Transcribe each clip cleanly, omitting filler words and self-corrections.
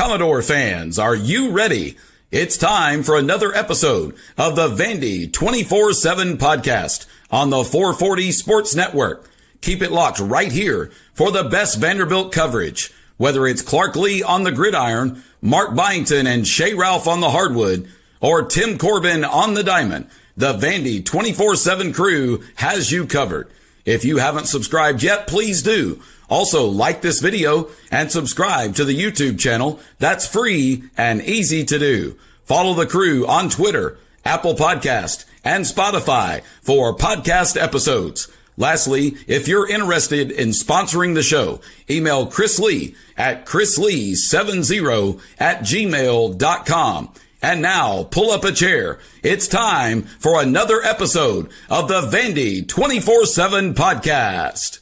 Commodore fans, are you ready? It's time for another episode of the Vandy 24/7 podcast on the 440 Sports Network. Keep it locked right here for the best Vanderbilt coverage. Whether it's Clark Lee on the gridiron, Mark Byington and Shea Ralph on the hardwood, or Tim Corbin on the diamond, the Vandy 24/7 crew has you covered. If you haven't subscribed yet, please do. Also, like this video and subscribe to the YouTube channel. That's free and easy to do. Follow the crew on Twitter, Apple Podcast, and Spotify for podcast episodes. Lastly, if you're interested in sponsoring the show, email Chris Lee at chrislee70@gmail.com. And now, pull up a chair. It's time for another episode of the Vandy 24/7 podcast.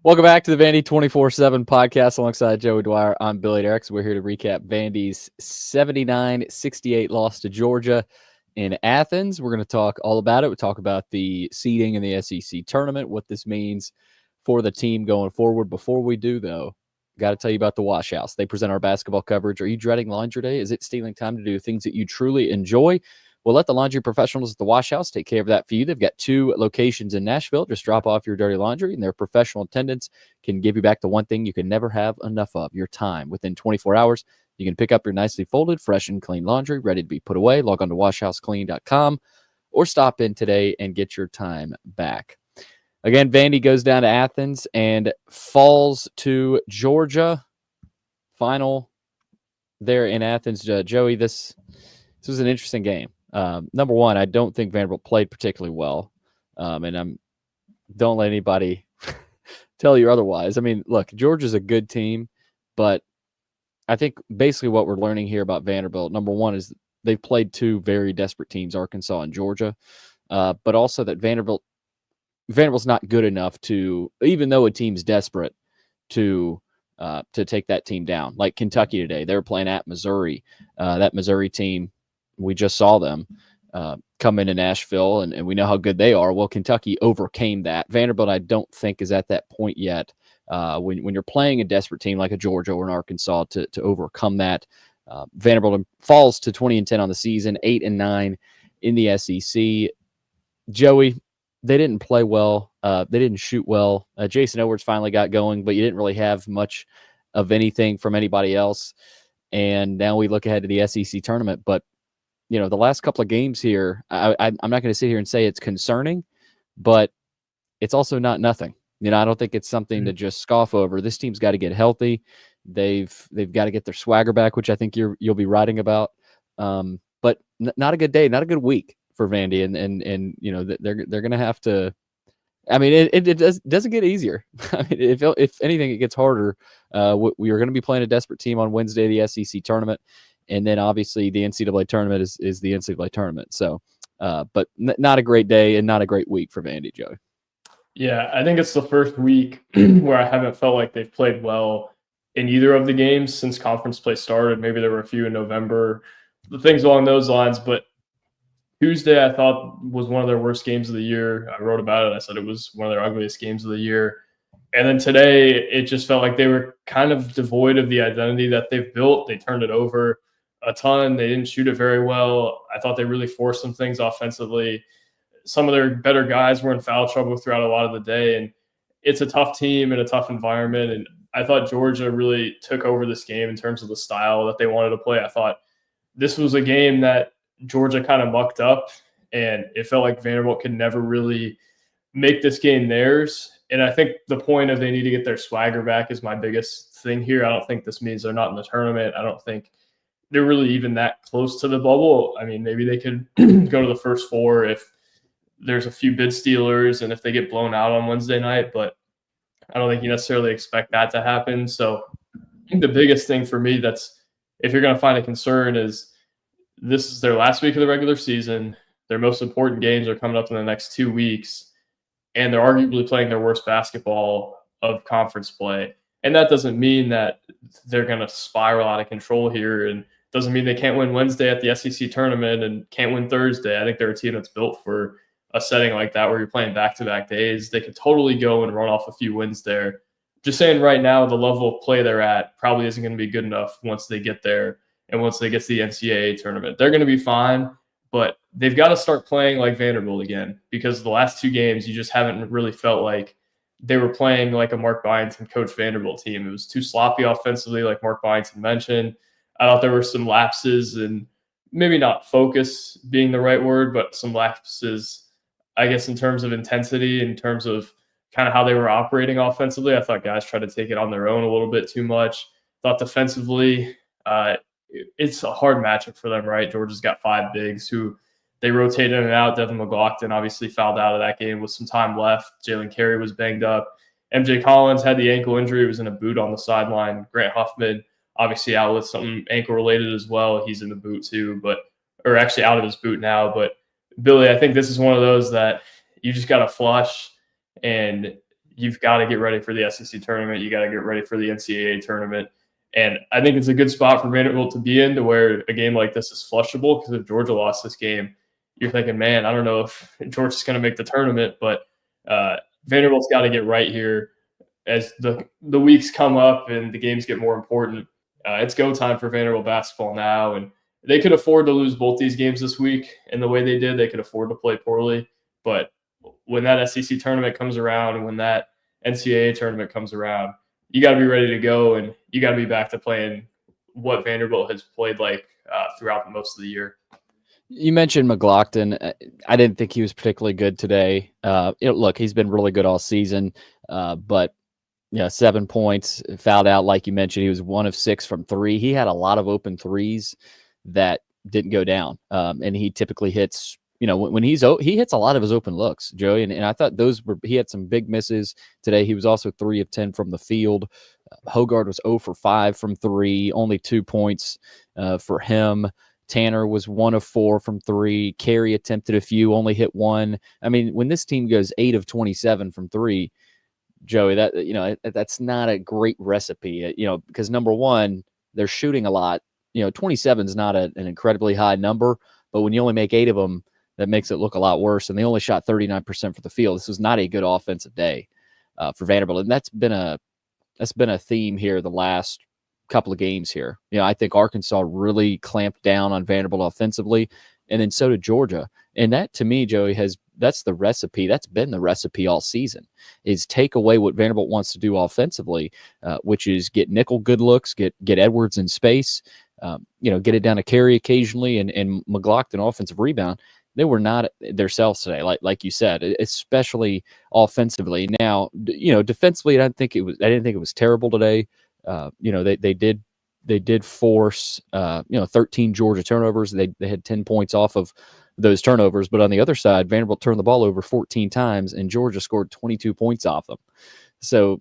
Welcome back to the Vandy 24/7 podcast alongside Joey Dwyer. I'm Billy Derrick. We're here to recap Vandy's 79-68 loss to Georgia in Athens. We're going to talk all about it. We'll talk about the seeding in the SEC tournament, what this means for the team going forward. Before we do, though, got to tell you about the Wash House. They present our basketball coverage. Are you dreading laundry day? Is it stealing time to do things that you truly enjoy? Well, let the laundry professionals at the Wash House take care of that for you. They've got 2 locations in Nashville. Just drop off your dirty laundry, and their professional attendants can give you back the one thing you can never have enough of, your time. Within 24 hours, you can pick up your nicely folded, fresh, and clean laundry, ready to be put away. Log on to washhouseclean.com or stop in today and get your time back. Again, Vandy goes down to Athens and falls to Georgia. Final there in Athens. Joey, this was an interesting game. Number one, I don't think Vanderbilt played particularly well, and don't let anybody tell you otherwise. I mean, look, Georgia's a good team, but I think basically what we're learning here about Vanderbilt, number one, is they've played 2 very desperate teams, Arkansas and Georgia, but also that Vanderbilt's not good enough to, even though a team's desperate, to take that team down. Like Kentucky today, they were playing at Missouri. That Missouri team, we just saw them come into Nashville, and we know how good they are. Well, Kentucky overcame that. Vanderbilt, I don't think, is at that point yet. When you're playing a desperate team like a Georgia or an Arkansas to overcome that, Vanderbilt falls to 20-10 on the season, 8-9 in the SEC. Joey, they didn't play well. They didn't shoot well. Jason Edwards finally got going, but you didn't really have much of anything from anybody else. And now we look ahead to the SEC tournament. But, you know, the last couple of games here, I'm not going to sit here and say it's concerning, but it's also not nothing. You know, I don't think it's something to just scoff over. This team's got to get healthy. They've got to get their swagger back, which I think you'll be writing about. But not a good day, not a good week for Vandy, and you know they're going to have to. I mean, it doesn't get easier. I mean, if anything, it gets harder. We are going to be playing a desperate team on Wednesday, the SEC tournament, and then obviously the NCAA tournament is the NCAA tournament. So, but not a great day and not a great week for Vandy, Joey. Yeah, I think it's the first week where I haven't felt like they've played well in either of the games since conference play started. Maybe there were a few in November, things along those lines. But Tuesday, I thought, was one of their worst games of the year. I wrote about it. I said it was one of their ugliest games of the year. And then today, it just felt like they were kind of devoid of the identity that they've built. They turned it over a ton. They didn't shoot it very well. I thought they really forced some things offensively. Some of their better guys were in foul trouble throughout a lot of the day. And it's a tough team and a tough environment. And I thought Georgia really took over this game in terms of the style that they wanted to play. I thought this was a game that Georgia kind of mucked up, and it felt like Vanderbilt could never really make this game theirs. And I think the point of they need to get their swagger back is my biggest thing here. I don't think this means they're not in the tournament. I don't think they're really even that close to the bubble. I mean, maybe they could go to the first 4 if there's a few bid stealers and if they get blown out on Wednesday night, but I don't think you necessarily expect that to happen. So I think the biggest thing for me that's, if you're going to find a concern, is this is their last week of the regular season. Their most important games are coming up in the next 2 weeks, and they're arguably playing their worst basketball of conference play. And that doesn't mean that they're going to spiral out of control here, and doesn't mean they can't win Wednesday at the SEC tournament and can't win Thursday. I think they're a team that's built for a setting like that where you're playing back-to-back days. They could totally go and run off a few wins there. just saying right now, the level of play they're at probably isn't going to be good enough once they get there and once they get to the NCAA tournament. They're going to be fine, but they've got to start playing like Vanderbilt again, because the last 2 games, you just haven't really felt like they were playing like a Mark Byington coach Vanderbilt team. It was too sloppy offensively, like Mark Byington mentioned. I thought there were some lapses, and maybe not focus being the right word, but some lapses, I guess, in terms of intensity, in terms of kind of how they were operating offensively. I thought guys tried to take it on their own a little bit too much. Thought defensively, it's a hard matchup for them, right? Georgia's got 5 bigs who they rotate in and out. Devin McLaughlin obviously fouled out of that game with some time left. Jalen Carey was banged up. MJ Collins had the ankle injury, was in a boot on the sideline. Grant Huffman obviously out with something ankle related as well. He's in the boot too, or actually out of his boot now. But Billy, I think this is one of those that you just got to flush, and you've got to get ready for the SEC tournament. You got to get ready for the NCAA tournament. And I think it's a good spot for Vanderbilt to be in, to where a game like this is flushable, because if Georgia lost this game, you're thinking, man, I don't know if Georgia's going to make the tournament, but Vanderbilt's got to get right here as the weeks come up and the games get more important. It's go time for Vanderbilt basketball now, and they could afford to lose both these games this week. And the way they did, they could afford to play poorly. But when that SEC tournament comes around, and when that NCAA tournament comes around, you got to be ready to go, and you got to be back to playing what Vanderbilt has played like throughout most of the year. You mentioned McLaughlin. I didn't think he was particularly good today. Look, he's been really good all season, but 7 points, fouled out, like you mentioned. He was 1 of 6 from 3. He had a lot of open threes that didn't go down, and he typically hits. When he hits a lot of his open looks, Joey, and I thought he had some big misses today. He was also 3 of 10 from the field. Hogard was 0 for 5 from 3, only 2 points for him. Tanner was 1 of 4 from 3. Carey attempted a few, only hit 1. I mean, when this team goes 8 of 27 from 3, Joey, that's not a great recipe, because number one, they're shooting a lot. 27 is not an incredibly high number, but when you only make 8 of them, that makes it look a lot worse. And they only shot 39% for the field. This was not a good offensive day for Vanderbilt, and that's been a theme here the last couple of games here. I think Arkansas really clamped down on Vanderbilt offensively, and then so did Georgia. And that, to me, Joey, that's the recipe. That's been the recipe all season, is take away what Vanderbilt wants to do offensively, which is get nickel good looks, get Edwards in space, get it down to Carey occasionally, and McLaughlin offensive rebound. They were not themselves today, like you said, especially offensively. Now, defensively, I didn't think it was terrible today. They did force 13 Georgia turnovers. They had 10 points off of those turnovers, but on the other side, Vanderbilt turned the ball over 14 times, and Georgia scored 22 points off them. So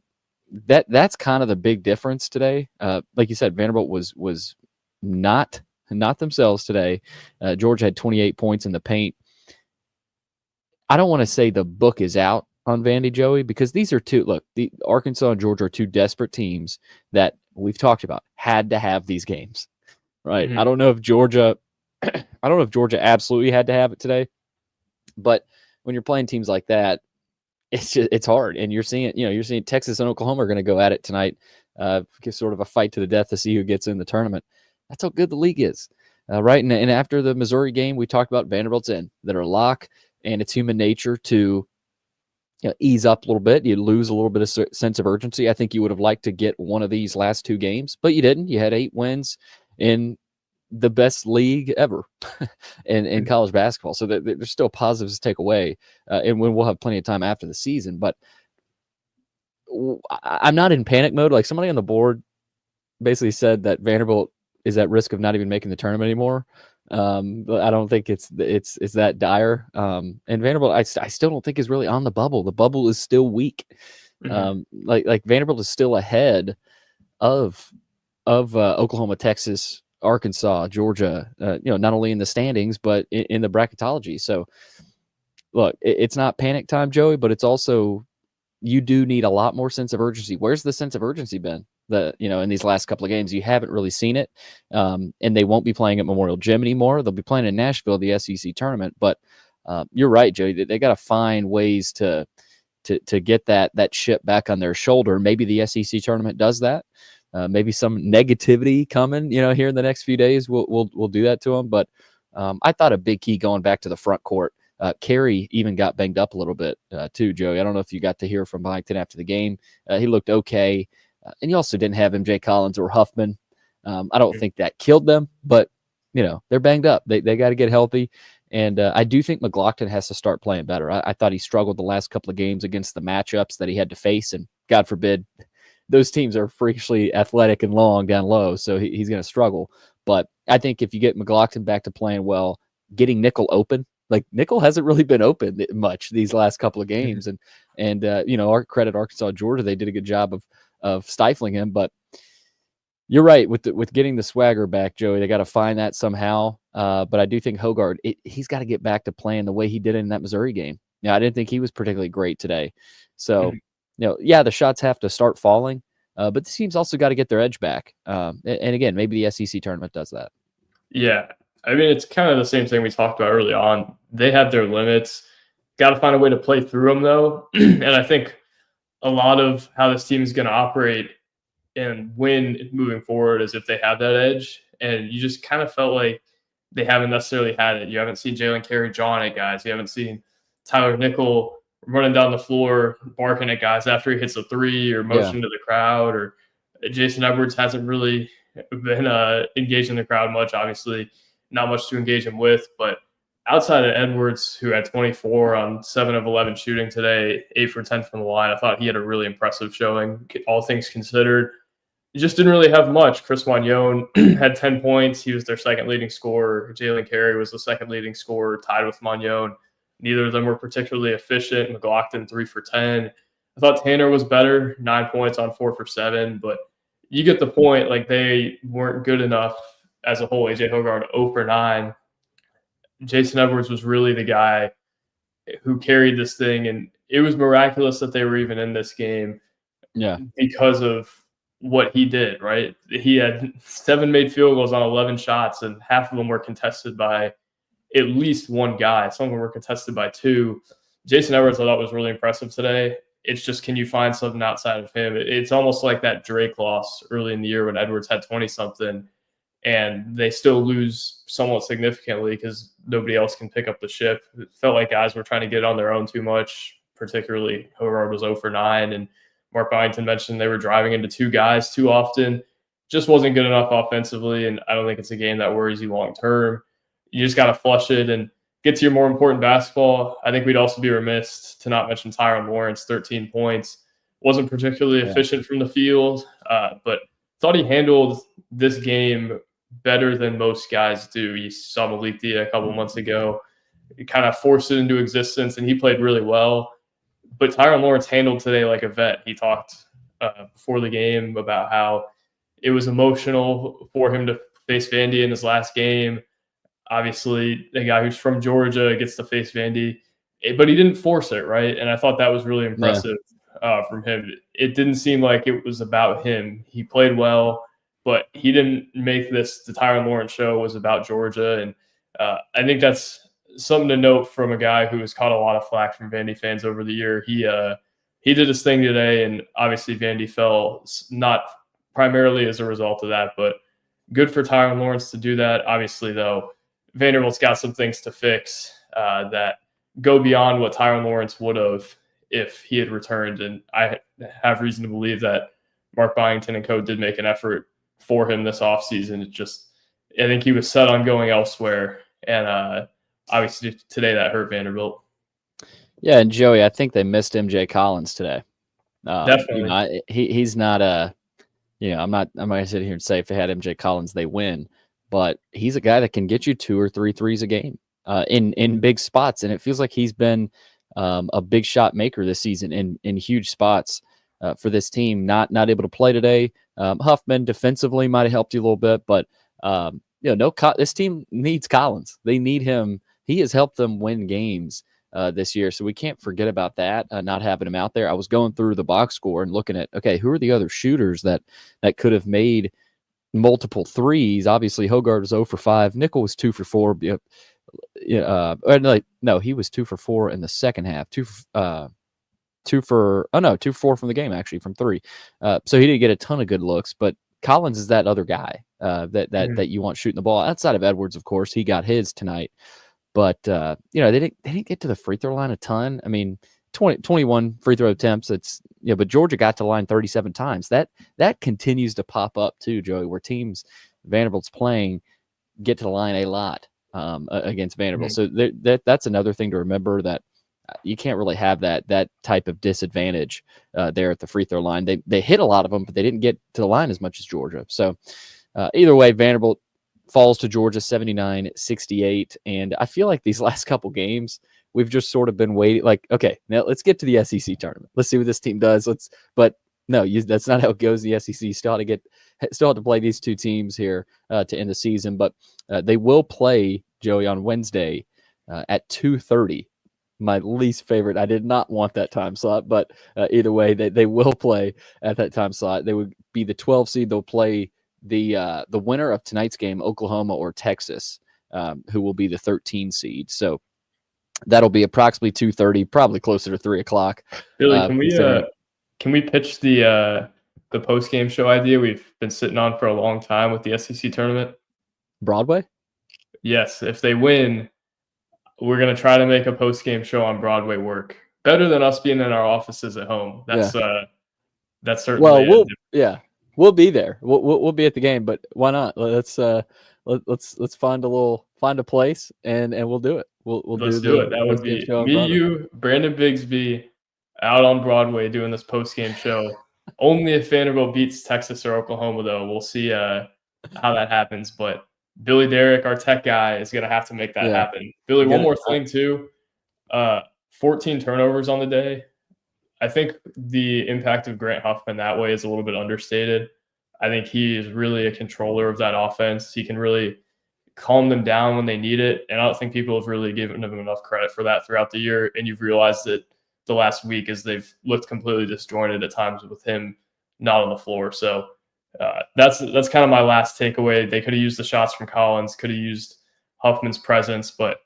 that's kind of the big difference today. Like you said, Vanderbilt was not themselves today. Georgia had 28 points in the paint. I don't want to say the book is out on Vandy, Joey, because these are the Arkansas and Georgia are 2 desperate teams that we've talked about had to have these games, right? Mm-hmm. I don't know if Georgia absolutely had to have it today, but when you're playing teams like that, it's hard. And you're seeing Texas and Oklahoma are going to go at it tonight, sort of a fight to the death to see who gets in the tournament. That's how good the league is, right? And after the Missouri game, we talked about Vanderbilt's in that are lock, and it's human nature to ease up a little bit. You lose a little bit of sense of urgency. I think you would have liked to get one of these last 2 games, but you didn't. You had 8 wins in the best league ever in college basketball. So there's still positives to take away, and we'll have plenty of time after the season. But I'm not in panic mode. Like, somebody on the board basically said that Vanderbilt is at risk of not even making the tournament anymore. But I don't think it's that dire. And Vanderbilt, I still don't think is really on the bubble. The bubble is still weak. Mm-hmm. Like Vanderbilt is still ahead of Oklahoma, Texas, Arkansas, Georgia. Not only in the standings but in the bracketology. So, look, it's not panic time, Joey, but it's also, you do need a lot more sense of urgency. Where's the sense of urgency been? In these last couple of games, you haven't really seen it, and they won't be playing at Memorial Gym anymore. They'll be playing in Nashville, the SEC tournament. But you're right, Joey. They got to find ways to to get that ship back on their shoulder. Maybe the SEC tournament does that. Maybe some negativity coming, here in the next few days we'll do that to them. But I thought a big key going back to the front court. Carey even got banged up a little bit too, Joey. I don't know if you got to hear from Byington after the game. He looked okay. And you also didn't have MJ Collins or Huffman. I don't think that killed them, but, they're banged up. They got to get healthy. And I do think McLaughlin has to start playing better. I thought he struggled the last couple of games against the matchups that he had to face. And God forbid, those teams are freakishly athletic and long down low, so he's going to struggle. But I think if you get McLaughlin back to playing well, getting Nickel open, like Nickel hasn't really been open much these last couple of games. And our credit Arkansas, Georgia, they did a good job of stifling him. But you're right with getting the swagger back, Joey. They got to find that somehow. But I do think Hogard, he's got to get back to playing the way he did in that Missouri game. I didn't think he was particularly great today. So, the shots have to start falling. But the team's also got to get their edge back. And again, maybe the SEC tournament does that. Yeah. I mean, it's kind of the same thing we talked about early on. They have their limits. Got to find a way to play through them, though. And I think a lot of how this team is going to operate and win moving forward is if they have that edge. And you just kind of felt like they haven't necessarily had it. You haven't seen Jalen Carey jawing at guys. You haven't seen Tyler Nickel running down the floor, barking at guys after he hits a three or motion to the crowd. Or Jason Edwards hasn't really been engaged in the crowd much, obviously. Not much to engage him with, but outside of Edwards, who had 24 on 7 of 11 shooting today, 8 for 10 from the line, I thought he had a really impressive showing, all things considered. He just didn't really have much. Chris Magnon had 10 points. He was their second leading scorer. Jalen Carey was the second leading scorer, tied with Magnon. Neither of them were particularly efficient. McLaughlin, 3 for 10. I thought Tanner was better, 9 points on 4 for 7, but you get the point. Like, they weren't good enough as a whole. AJ Hogarth 0 for 9. Jason Edwards was really the guy who carried this thing, and it was miraculous that they were even in this game. Because of what he did, right? He had 7 made field goals on 11 shots, and half of them were contested by at least one guy. Some of them were contested by 2. Jason Edwards, I thought, was really impressive today. It's just, can you find something outside of him? It's almost like that Drake loss early in the year when Edwards had 20-something, and they still lose somewhat significantly because nobody else can pick up the ship. It felt like guys were trying to get on their own too much, particularly Hogard was 0 for 9, and Mark Byington mentioned they were driving into 2 guys too often. Just wasn't good enough offensively, and I don't think it's a game that worries you long term. You just got to flush it and get to your more important basketball. I think we'd also be remiss to not mention Tyron Lawrence, 13 points. Wasn't particularly efficient from the field, but thought he handled this game better than most guys do. You saw Malik Dia a couple months ago. He kind of forced it into existence, and he played really well. But Tyron Lawrence handled today like a vet. He talked before the game about how it was emotional for him to face Vandy in his last game. Obviously, the guy who's from Georgia gets to face Vandy, but he didn't force it, right? And I thought that was really impressive from him. It didn't seem like it was about him. He played well, but he didn't make this the Tyron Lawrence show was about Georgia. And I think that's something to note from a guy who has caught a lot of flack from Vandy fans over the year. He did his thing today, and obviously Vandy fell, not primarily as a result of that, but good for Tyron Lawrence to do that. Obviously, though, Vanderbilt's got some things to fix that go beyond what Tyron Lawrence would have if he had returned. And I have reason to believe that Mark Byington and co did make an effort for him this offseason. I think he was set on going elsewhere. And obviously today that hurt Vanderbilt. Yeah, and Joey, I think they missed MJ Collins today. Definitely. He's not I'm not going to sit here and say if they had MJ Collins, they win. But he's a guy that can get you 2 or 3 threes a game in big spots. And it feels like he's been a big shot maker this season in huge spots for this team. Not able to play today. Huffman defensively might have helped you a little bit, but this team needs Collins. They need him. He has helped them win games this year. So we can't forget about that, not having him out there. I was going through the box score and looking at, okay, who are the other shooters that could have made multiple threes? Obviously, Hogarth was 0 for 5. Nickel was 2 for 4. No, he was 2 for 4 in the second half. 2 for 4 from the game, actually, from 3. So he didn't get a ton of good looks, but Collins is that other guy that you want shooting the ball outside of Edwards. Of course, he got his tonight, but they didn't get to the free throw line a ton. I mean, 21 free throw attempts. It's but Georgia got to the line 37 times. That continues to pop up too, Joey, where teams Vanderbilt's playing get to the line a lot against Vanderbilt. So that's another thing to remember, that you can't really have that type of disadvantage there at the free throw line. They hit a lot of them, but they didn't get to the line as much as Georgia. So either way, Vanderbilt falls to Georgia 79-68. And I feel like these last couple games, we've just sort of been waiting. Like, okay, now let's get to the SEC tournament. Let's see what this team does. But no, that's not how it goes. The SEC still have to play these two teams here to end the season. But they will play, Joey, on Wednesday at 2:30. My least favorite. I did not want that time slot, but either way, they will play at that time slot. They would be the 12 seed. They'll play the winner of tonight's game, Oklahoma or Texas, who will be the 13 seed. So that'll be approximately 2:30, probably closer to 3 o'clock. Billy, can we pitch the post game show idea we've been sitting on for a long time with the SEC tournament? Broadway? Yes, if they win, we're going to try to make a post-game show on Broadway work. Better than us being in our offices at home. That's certainly we'll be there. We'll be at the game, but why not? Let's find a place and we'll do it. Let's do it. That would be me, you, Brandon Bigsby out on Broadway doing this post-game show. Only if Vanderbilt beats Texas or Oklahoma, though. We'll see how that happens, but Billy Derrick, our tech guy, is going to have to make that happen. Billy, one more thing too. 14 turnovers on the day. I think the impact of Grant Huffman that way is a little bit understated. I think he is really a controller of that offense. He can really calm them down when they need it. And I don't think people have really given him enough credit for that throughout the year. And you've realized that the last week as they've looked completely disjointed at times with him not on the floor. So that's kind of my last takeaway. They could have used the shots from Collins, could have used Huffman's presence, but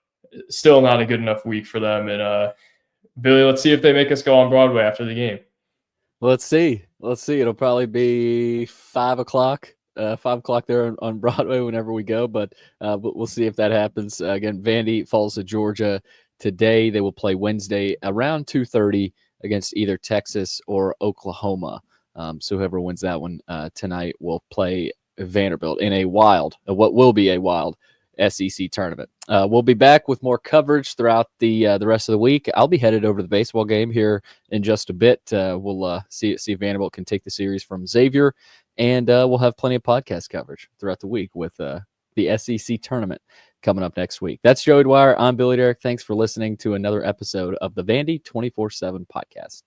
still not a good enough week for them. And Billy, let's see if they make us go on Broadway after the game. Let's see. It'll probably be 5 o'clock. 5 o'clock there on Broadway whenever we go, but we'll see if that happens. Again, Vandy falls to Georgia today. They will play Wednesday around 2:30 against either Texas or Oklahoma. So whoever wins that one tonight will play Vanderbilt in what will be a wild SEC tournament. We'll be back with more coverage throughout the rest of the week. I'll be headed over to the baseball game here in just a bit. We'll see if Vanderbilt can take the series from Xavier, and we'll have plenty of podcast coverage throughout the week with the SEC tournament coming up next week. That's Joey Dwyer. I'm Billy Derrick. Thanks for listening to another episode of the Vandy 24/7 podcast.